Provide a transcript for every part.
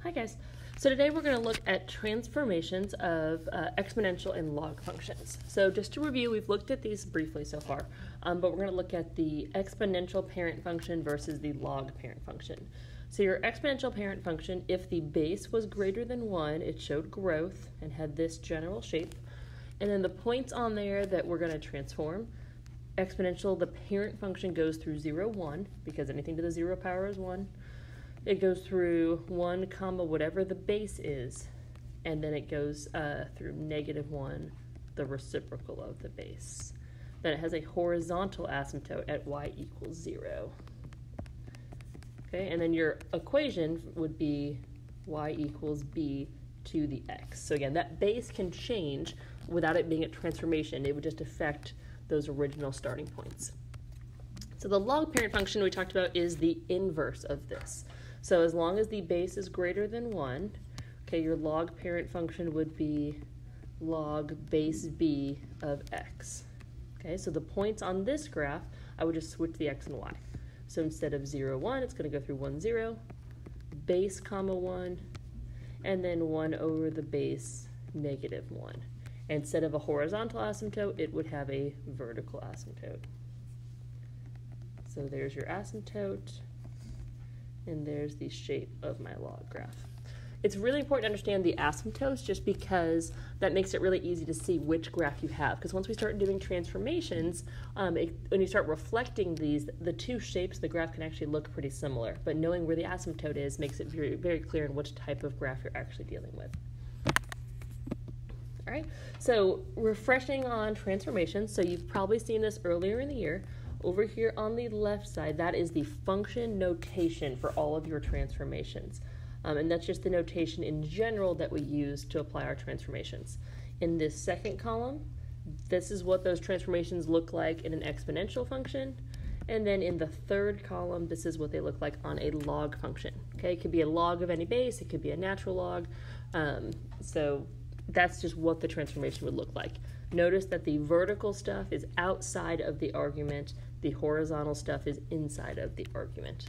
Hi guys. So today we're going to look at transformations of exponential and log functions. So just to review, we've looked at these briefly so far, but we're going to look at the exponential parent function versus the log parent function. So your exponential parent function, if the base was greater than 1, it showed growth and had this general shape. And then the points on there that we're going to transform, exponential, the parent function goes through 0, 1, because anything to the 0 power is 1. It goes through 1 comma whatever the base is, and then it goes through -1, the reciprocal of the base. Then it has a horizontal asymptote at y equals 0. Okay, and then your equation would be y equals b to the x. So again, that base can change without it being a transformation. It would just affect those original starting points. So the log parent function we talked about is the inverse of this. So as long as the base is greater than 1, okay, your log parent function would be log base b of x. Okay, so the points on this graph, I would just switch the x and y. So instead of 0, 1, it's going to go through 1, 0, base comma 1, and then 1 over the base -1. And instead of a horizontal asymptote, it would have a vertical asymptote. So there's your asymptote, and there's the shape of my log graph. It's really important to understand the asymptotes just because that makes it really easy to see which graph you have. Because once we start doing transformations, when you start reflecting these, the two shapes of the graph can actually look pretty similar. But knowing where the asymptote is makes it very, very clear in which type of graph you're actually dealing with. All right, so refreshing on transformations. So you've probably seen this earlier in the year. Over here on the left side, that is the function notation for all of your transformations. And that's just the notation in general that we use to apply our transformations. In this second column, this is what those transformations look like in an exponential function. And then in the third column, this is what they look like on a log function. Okay, it could be a log of any base, it could be a natural log. So that's just what the transformation would look like. Notice that the vertical stuff is outside of the argument, the horizontal stuff is inside of the argument.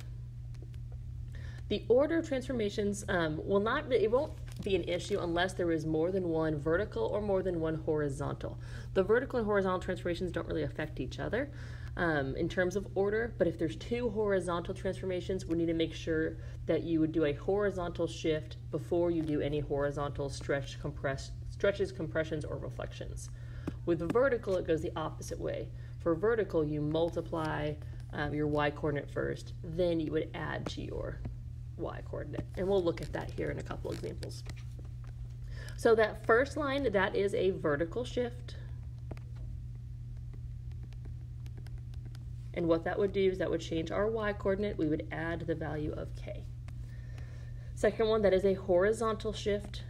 The order of transformations it won't be an issue unless there is more than one vertical or more than one horizontal. The vertical and horizontal transformations don't really affect each other in terms of order, but if there's two horizontal transformations, we need to make sure that you would do a horizontal shift before you do any horizontal stretches, compressions, or reflections. With the vertical, it goes the opposite way. For vertical, you multiply your y-coordinate first, then you would add to your y-coordinate. And we'll look at that here in a couple examples. So that first line, that is a vertical shift. And what that would do is that would change our y-coordinate. We would add the value of k. Second one, that is a horizontal shift.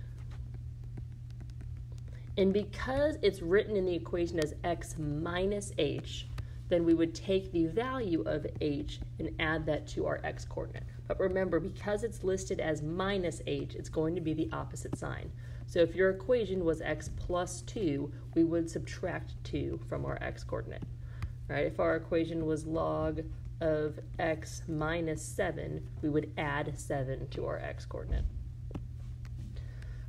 And because it's written in the equation as x minus h, then we would take the value of h and add that to our x-coordinate. But remember, because it's listed as minus h, it's going to be the opposite sign. So if your equation was x plus 2, we would subtract 2 from our x-coordinate. Right? If our equation was log of x minus 7, we would add 7 to our x-coordinate.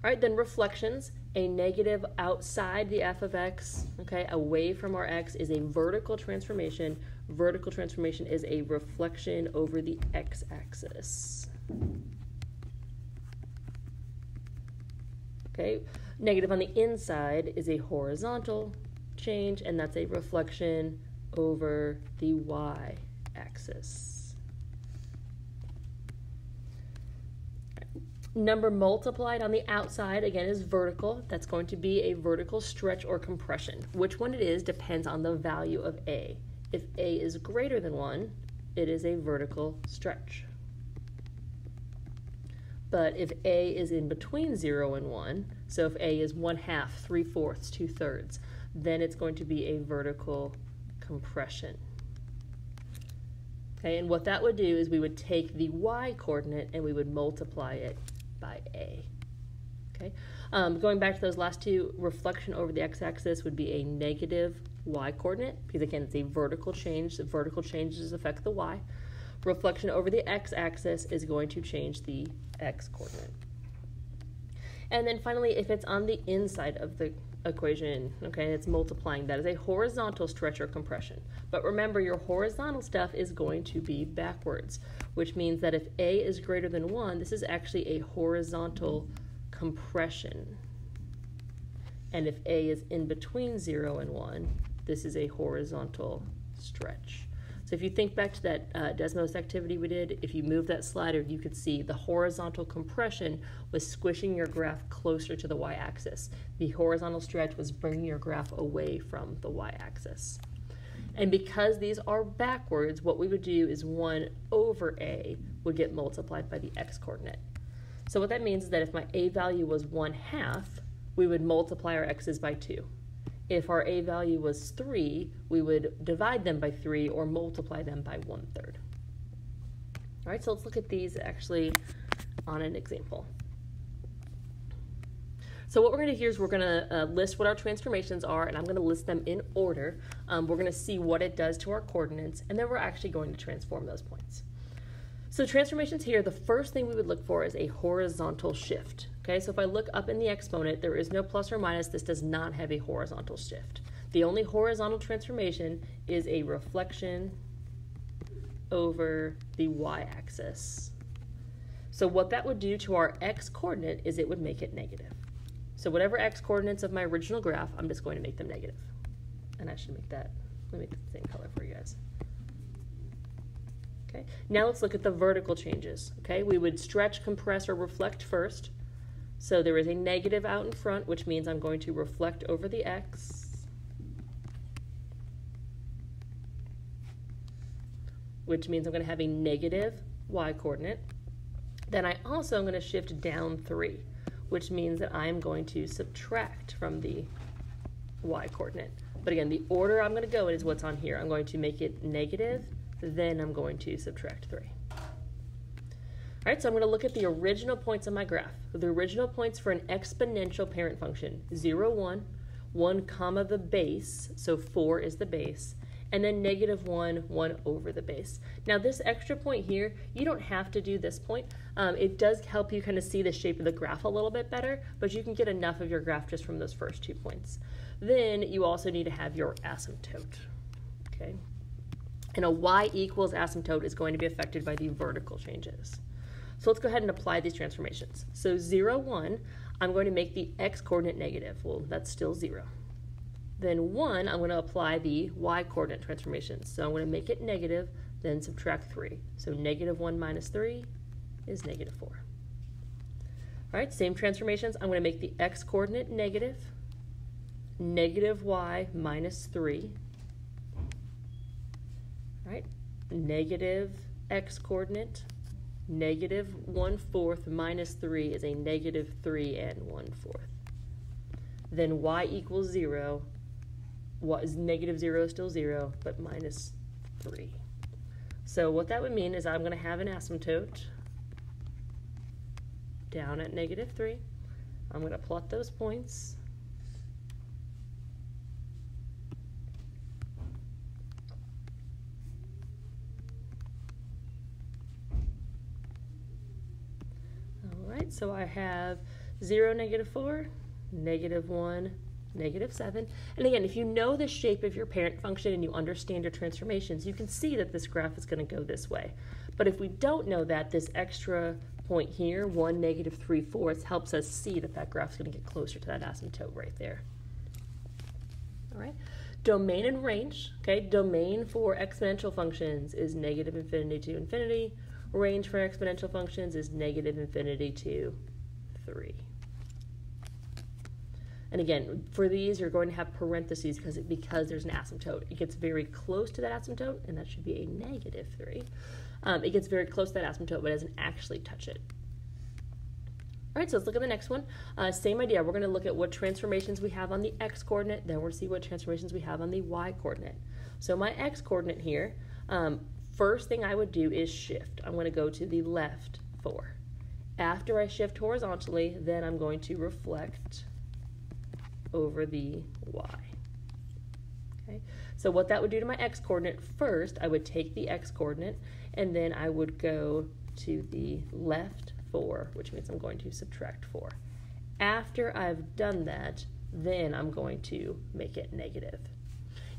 All right, then reflections. A negative outside the f of x, okay, away from our x, is a vertical transformation. Vertical transformation is a reflection over the x-axis. Okay, negative on the inside is a horizontal change, and that's a reflection over the y-axis. Number multiplied on the outside, again, is vertical. That's going to be a vertical stretch or compression. Which one it is depends on the value of a. If a is greater than 1, it is a vertical stretch. But if a is in between 0 and 1, so if a is 1/2, 3/4, 2/3, then it's going to be a vertical compression. Okay, and what that would do is we would take the y-coordinate and we would multiply it by a. Okay, going back to those last two, reflection over the x-axis would be a negative y-coordinate, because again, it's a vertical change. The vertical changes affect the y. Reflection over the x-axis is going to change the x-coordinate. And then finally, if it's on the inside of the equation, okay, it's multiplying, that is a horizontal stretch or compression. But remember, your horizontal stuff is going to be backwards, which means that if a is greater than 1, this is actually a horizontal compression. And if a is in between 0 and 1, this is a horizontal stretch. So if you think back to that Desmos activity we did, if you move that slider, you could see the horizontal compression was squishing your graph closer to the y-axis. The horizontal stretch was bringing your graph away from the y-axis. And because these are backwards, what we would do is 1 over a would get multiplied by the x-coordinate. So what that means is that if my a value was 1/2, we would multiply our x's by 2. If our a value was 3, we would divide them by 3 or multiply them by 1/3. All right, so let's look at these actually on an example. So what we're going to do here is we're going to list what our transformations are, and I'm going to list them in order. We're going to see what it does to our coordinates, and then we're actually going to transform those points. So transformations here, the first thing we would look for is a horizontal shift. Okay, so if I look up in the exponent, there is no plus or minus. This does not have a horizontal shift. The only horizontal transformation is a reflection over the y-axis. So what that would do to our x-coordinate is it would make it negative. So whatever x-coordinates of my original graph, I'm just going to make them negative. And I should make that, let me make it the same color for you guys. Okay, now let's look at the vertical changes. Okay, we would stretch, compress, or reflect first. So there is a negative out in front, which means I'm going to reflect over the x, which means I'm going to have a negative y-coordinate. Then I also am going to shift down 3, which means that I'm going to subtract from the y-coordinate. But again, the order I'm going to go in is what's on here. I'm going to make it negative, then I'm going to subtract 3. All right, so I'm going to look at the original points on my graph. The original points for an exponential parent function, 0, 1, 1 comma the base, so 4 is the base, and then negative 1, 1 over the base. Now this extra point here, you don't have to do this point. It does help you kind of see the shape of the graph a little bit better, but you can get enough of your graph just from those first 2 points. Then you also need to have your asymptote, okay? And a y equals asymptote is going to be affected by the vertical changes. So let's go ahead and apply these transformations. So 0, 1, I'm going to make the x-coordinate negative. Well, that's still 0. Then 1, I'm going to apply the y-coordinate transformations. So I'm going to make it negative, then subtract 3. So negative 1 minus 3 is negative 4. All right, same transformations. I'm going to make the x-coordinate negative, negative y minus 3. All right, negative x-coordinate, negative 1/4 minus 3 is a negative 3 and 1/4. Then y equals 0. What is negative 0 is still 0, but minus 3. So what that would mean is I'm going to have an asymptote down at negative 3. I'm going to plot those points. So I have 0, negative 4, negative 1, negative 7. And again, if you know the shape of your parent function and you understand your transformations, you can see that this graph is going to go this way. But if we don't know that, this extra point here, 1, negative 3/4, helps us see that that graph is going to get closer to that asymptote right there. All right. Domain and range. Okay, domain for exponential functions is negative infinity to infinity. Range for exponential functions is negative infinity to 3. And again, for these, you're going to have parentheses because there's an asymptote. It gets very close to that asymptote, and that should be a negative 3. It gets very close to that asymptote, but doesn't actually touch it. All right, so let's look at the next one. Same idea. We're going to look at what transformations we have on the x-coordinate, then we'll see what transformations we have on the y-coordinate. So my x-coordinate here, first thing I would do is shift. I'm going to go to the left 4. After I shift horizontally, then I'm going to reflect over the y. Okay. So what that would do to my x-coordinate, first I would take the x-coordinate and then I would go to the left 4, which means I'm going to subtract 4. After I've done that, then I'm going to make it negative.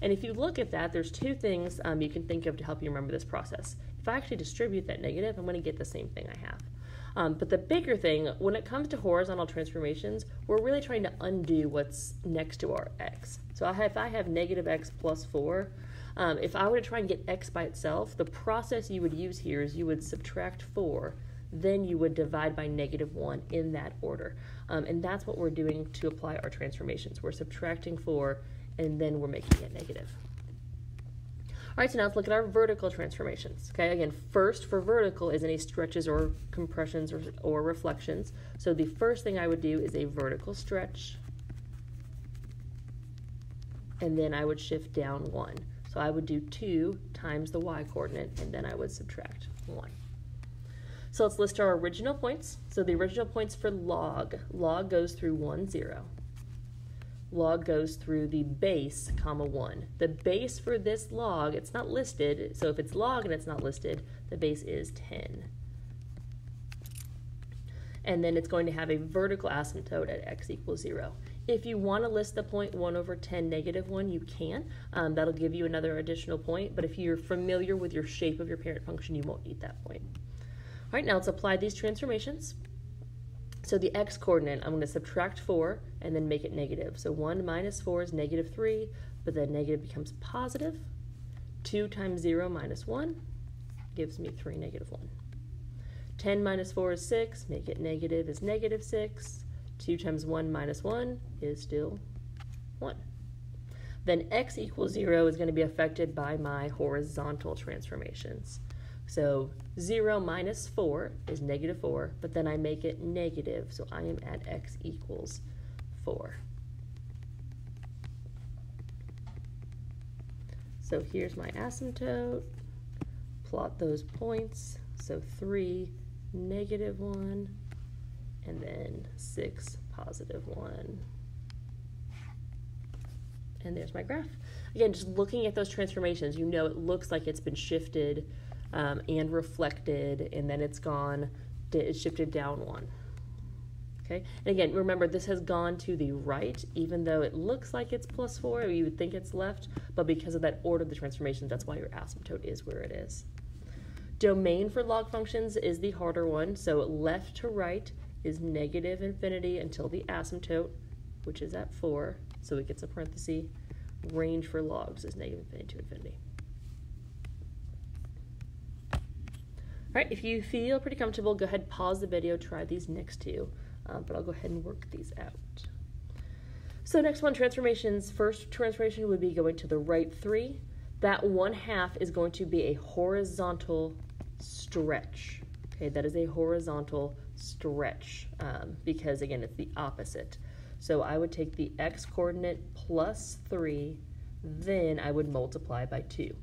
And if you look at that, there's two things you can think of to help you remember this process. If I actually distribute that negative, I'm going to get the same thing I have. But the bigger thing, when it comes to horizontal transformations, we're really trying to undo what's next to our x. So if I have negative x plus 4, if I were to try and get x by itself, the process you would use here is you would subtract 4, then you would divide by negative 1 in that order. And that's what we're doing to apply our transformations. We're subtracting 4, and then we're making it negative. All right, so now let's look at our vertical transformations. Okay, again, first for vertical is any stretches or compressions or reflections. So the first thing I would do is a vertical stretch, and then I would shift down 1. So I would do 2 times the y-coordinate, and then I would subtract 1. So let's list our original points. So the original points for log goes through 1, 0. Log goes through the base, comma 1. The base for this log, it's not listed, so if it's log and it's not listed, the base is 10. And then it's going to have a vertical asymptote at x equals 0. If you want to list the point 1 over 10, negative 1, you can. That'll give you another additional point, but if you're familiar with your shape of your parent function, you won't need that point. All right, now let's apply these transformations. So the x-coordinate, I'm going to subtract 4 and then make it negative. So 1 minus 4 is negative 3, but then negative becomes positive. 2 times 0 minus 1 gives me 3, negative 1. 10 minus 4 is 6, make it negative is negative 6. 2 times 1 minus 1 is still 1. Then x equals 0 is going to be affected by my horizontal transformations. So 0 minus 4 is negative 4, but then I make it negative, so I am at x equals 4. So here's my asymptote. Plot those points. So 3, negative 1, and then 6, positive 1. And there's my graph. Again, just looking at those transformations, you know it looks like it's been shifted and reflected, and then it's shifted down 1. Okay, and again, remember this has gone to the right, even though it looks like it's plus 4, or you would think it's left, but because of that order of the transformations, that's why your asymptote is where it is. Domain for log functions is the harder one, so left to right is negative infinity until the asymptote, which is at 4, so it gets a parenthesis. Range for logs is negative infinity to infinity. All right, if you feel pretty comfortable, go ahead, pause the video, try these next two, but I'll go ahead and work these out. So next one, transformations. First transformation would be going to the right 3. That 1/2 is going to be a horizontal stretch. Okay, that is a horizontal stretch because, again, it's the opposite. So I would take the x-coordinate plus 3, then I would multiply by 2.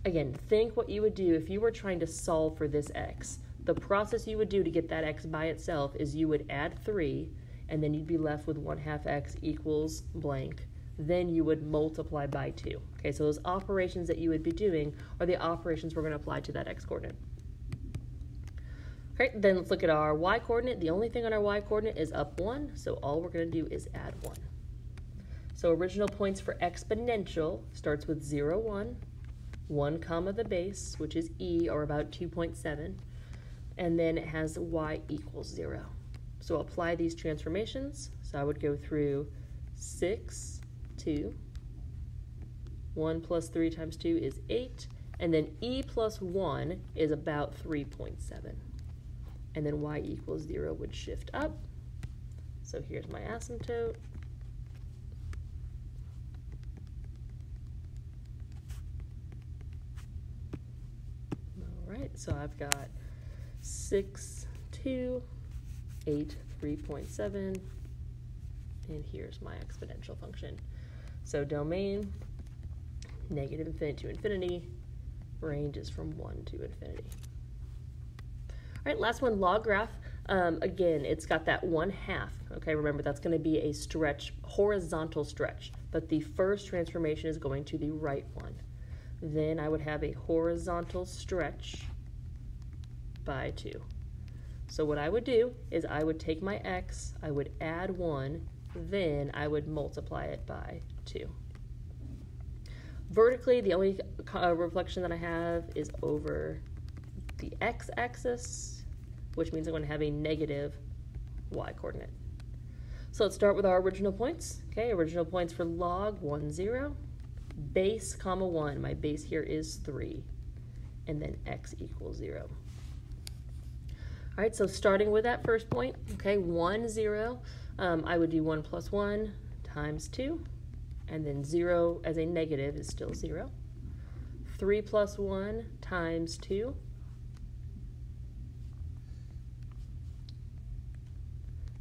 Again, think what you would do if you were trying to solve for this x. The process you would do to get that x by itself is you would add 3, and then you'd be left with 1/2 x equals blank. Then you would multiply by 2. Okay, so those operations that you would be doing are the operations we're going to apply to that x-coordinate. Okay, then let's look at our y-coordinate. The only thing on our y-coordinate is up 1, so all we're going to do is add 1. So original points for exponential starts with 0, 1. 1 comma the base, which is e, or about 2.7, and then it has y equals 0. So apply these transformations. So I would go through 6, 2, 1 plus 3 times 2 is 8, and then e plus 1 is about 3.7. And then y equals 0 would shift up. So here's my asymptote. So I've got 6, 2, 8, 3.7, and here's my exponential function. So domain, negative infinity to infinity, range is from 1 to infinity. All right, last one, log graph. Again, it's got that 1/2. Okay, remember that's going to be a stretch, horizontal stretch, but the first transformation is going to the right one. Then I would have a horizontal stretch, by 2. So what I would do is I would take my x, I would add 1, then I would multiply it by 2. Vertically, the only reflection that I have is over the x-axis, which means I'm going to have a negative y-coordinate. So let's start with our original points. Okay, original points for log 1, 0, base, comma 1. My base here is 3, and then x equals 0. All right, so starting with that first point, okay, 1, 0, I would do 1 plus 1 times 2, and then 0 as a negative is still 0. 3 plus 1 times 2,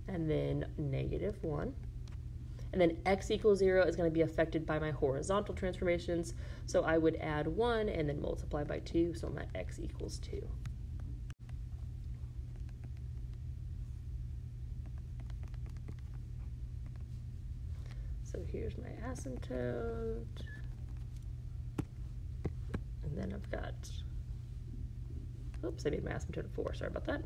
and then negative 1. And then x equals 0 is going to be affected by my horizontal transformations, so I would add 1 and then multiply by 2, so my x equals 2. So here's my asymptote, and then I've got, oops, I made my asymptote of 4, sorry about that.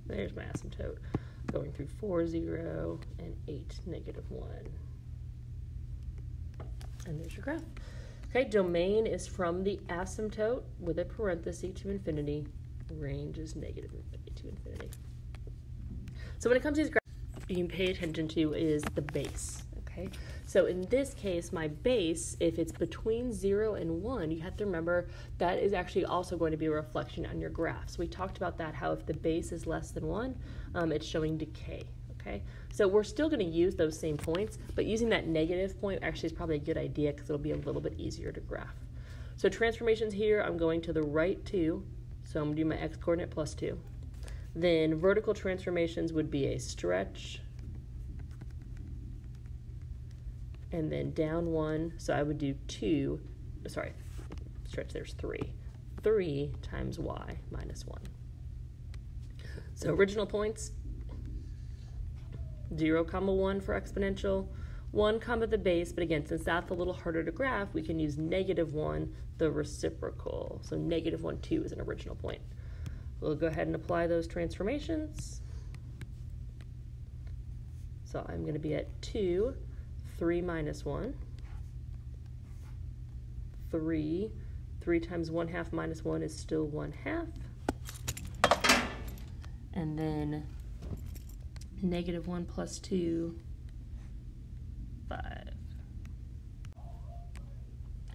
There's my asymptote, going through 4, 0, and 8, negative 1. And there's your graph. Okay, domain is from the asymptote with a parenthesis to infinity. Range is negative infinity to infinity. So when it comes to these graphs, you can pay attention to is the base. Okay, so in this case, my base, if it's between 0 and 1, you have to remember that is actually also going to be a reflection on your graph. So we talked about that, how if the base is less than 1, it's showing decay. Okay, so we're still going to use those same points, but using that negative point actually is probably a good idea because it'll be a little bit easier to graph. So transformations here, I'm going to the right 2, so I'm going to do my x-coordinate plus 2. Then vertical transformations would be a stretch, and then down 1, so I would do 2, sorry, stretch, there's 3. 3 times y minus 1. So original points, 0, 1 for exponential, 1, the base, but again, since that's a little harder to graph, we can use negative 1, the reciprocal. So negative 1, 2 is an original point. We'll go ahead and apply those transformations. So I'm going to be at 2, 3 minus 1, 3, 3 times 1/2 minus 1 is still 1/2, and then negative 1 plus 2, 5.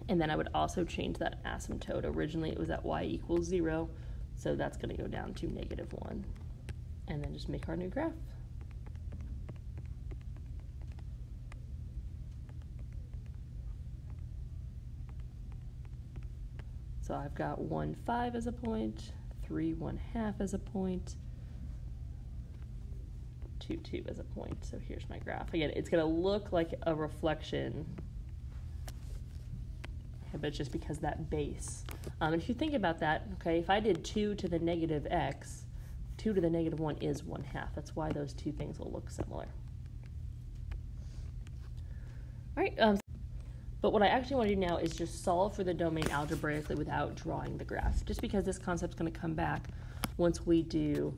And then I would also change that asymptote. Originally it was at y equals 0, so that's going to go down to negative 1. And then just make our new graph. So I've got 1, 5 as a point, 3, 1/2 as a point, 2, 2 as a point. So here's my graph. Again, it's going to look like a reflection, but it's just because that base. And if you think about that, okay, if I did 2 to the negative x, 2 to the negative 1 is 1/2. That's why those two things will look similar. All right. But what I actually want to do now is just solve for the domain algebraically without drawing the graph, just because this concept's going to come back once we do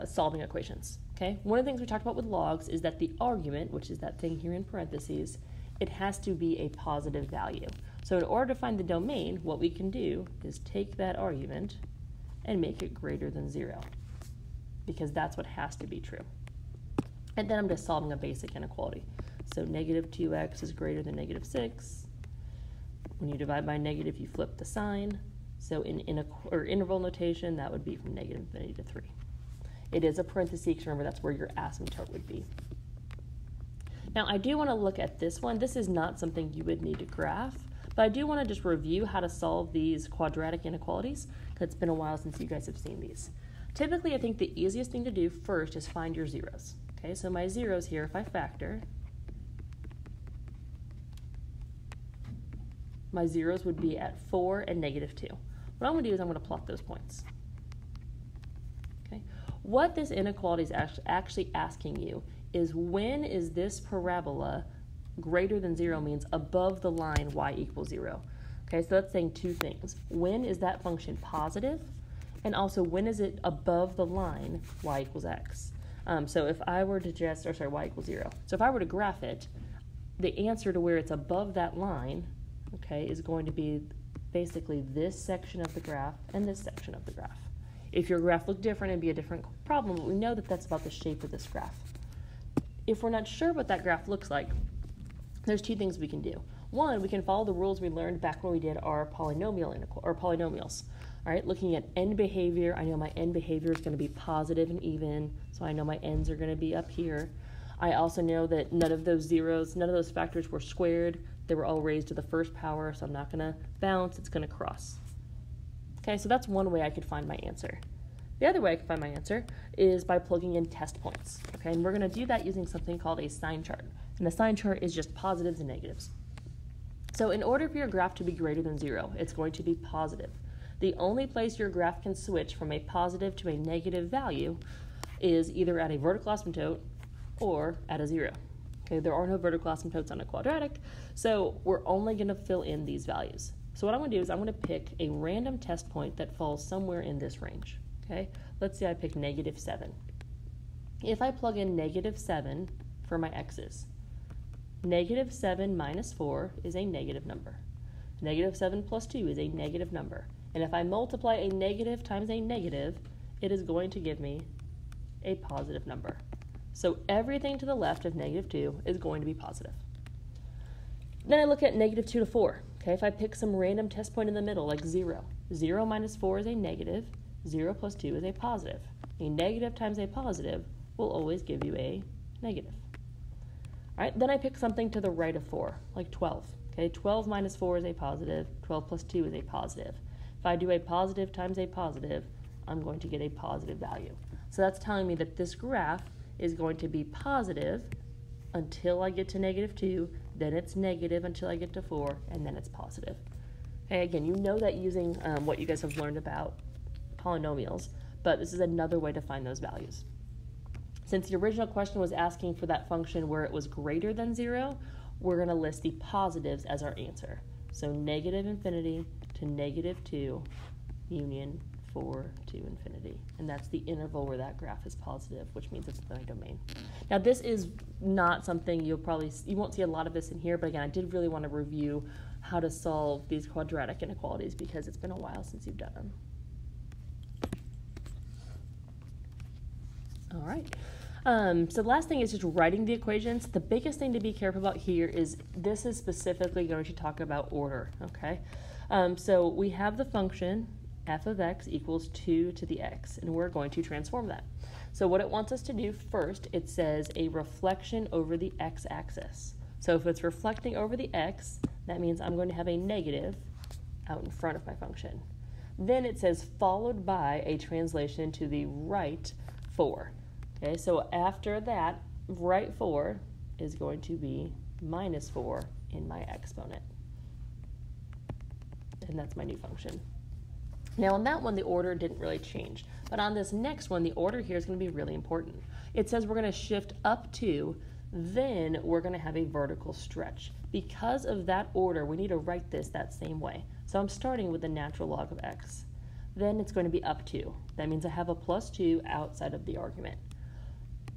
solving equations. Okay. One of the things we talked about with logs is that the argument, which is that thing here in parentheses, it has to be a positive value. So in order to find the domain, what we can do is take that argument and make it greater than 0, because that's what has to be true. And then I'm just solving a basic inequality. So negative 2x is greater than negative 6. When you divide by negative, you flip the sign. So in interval notation, that would be from negative infinity to 3. It is a parenthesis, because remember that's where your asymptote would be. Now I do want to look at this one. This is not something you would need to graph, but I do want to just review how to solve these quadratic inequalities, because it's been a while since you guys have seen these. Typically, I think the easiest thing to do first is find your zeros. Okay, so my zeros here, if I factor, my zeros would be at 4 and negative 2. What I'm going to do is I'm going to plot those points. Okay. What this inequality is actually asking you is, when is this parabola Greater than 0 means above the line y equals 0. Okay, so that's saying two things. When is that function positive? And also, when is it above the line y equals x? So if I were to y equals 0. So if I were to graph it, the answer to where it's above that line, okay, is going to be basically this section of the graph and this section of the graph. If your graph looked different, it'd be a different problem, but we know that that's about the shape of this graph. If we're not sure what that graph looks like, there's two things we can do. One, we can follow the rules we learned back when we did our polynomials. All right, looking at end behavior, I know my end behavior is going to be positive and even, so I know my ends are going to be up here. I also know that none of those factors were squared. They were all raised to the first power, so I'm not going to bounce, it's going to cross. Okay, so that's one way I could find my answer. The other way I can find my answer is by plugging in test points. Okay, and we're going to do that using something called a sign chart. And the sign chart is just positives and negatives. So in order for your graph to be greater than 0, it's going to be positive. The only place your graph can switch from a positive to a negative value is either at a vertical asymptote or at a 0. Okay, there are no vertical asymptotes on a quadratic, so we're only going to fill in these values. So what I'm going to do is I'm going to pick a random test point that falls somewhere in this range. Okay, let's say I pick -7. If I plug in -7 for my x's, -7 minus 4 is a negative number. -7 plus 2 is a negative number. And if I multiply a negative times a negative, it is going to give me a positive number. So everything to the left of -2 is going to be positive. Then I look at -2 to 4. Okay, if I pick some random test point in the middle, like 0. 0 minus 4 is a negative. 0 plus 2 is a positive. A negative times a positive will always give you a negative. All right, then I pick something to the right of 4, like 12. Okay, 12 minus 4 is a positive. 12 plus 2 is a positive. If I do a positive times a positive, I'm going to get a positive value. So that's telling me that this graph is going to be positive until I get to -2, then it's negative until I get to 4, and then it's positive. Okay, again, you know that using what you guys have learned about polynomials, but this is another way to find those values. Since the original question was asking for that function where it was greater than 0, we're going to list the positives as our answer. So -infinity to -2 union 4 to infinity. And that's the interval where that graph is positive, which means it's in my domain. Now this is not something you won't see a lot of this in here, but again, I did really want to review how to solve these quadratic inequalities because it's been a while since you've done them. All right. So the last thing is just writing the equations. The biggest thing to be careful about here is this is specifically going to talk about order, okay? So we have the function f of x equals 2 to the x, and we're going to transform that. So what it wants us to do first, it says a reflection over the x-axis. So if it's reflecting over the x, that means I'm going to have a negative out in front of my function. Then it says followed by a translation to the right 4. Okay, so after that, right 4 is going to be -4 in my exponent. And that's my new function. Now on that one, the order didn't really change. But on this next one, the order here is going to be really important. It says we're going to shift up 2, then we're going to have a vertical stretch. Because of that order, we need to write this that same way. So I'm starting with the natural log of x. Then it's going to be up 2. That means I have a +2 outside of the argument.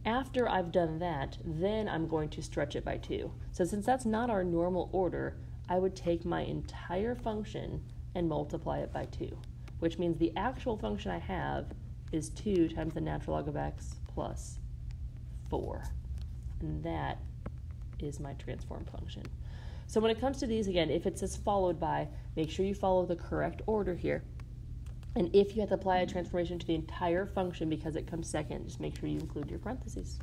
After I've done that, then I'm going to stretch it by 2. So since that's not our normal order, I would take my entire function and multiply it by 2, which means the actual function I have is 2 times the natural log of x plus 4. And that is my transform function. So when it comes to these, again, if it says followed by, make sure you follow the correct order here. And if you have to apply a transformation to the entire function because it comes second, just make sure you include your parentheses.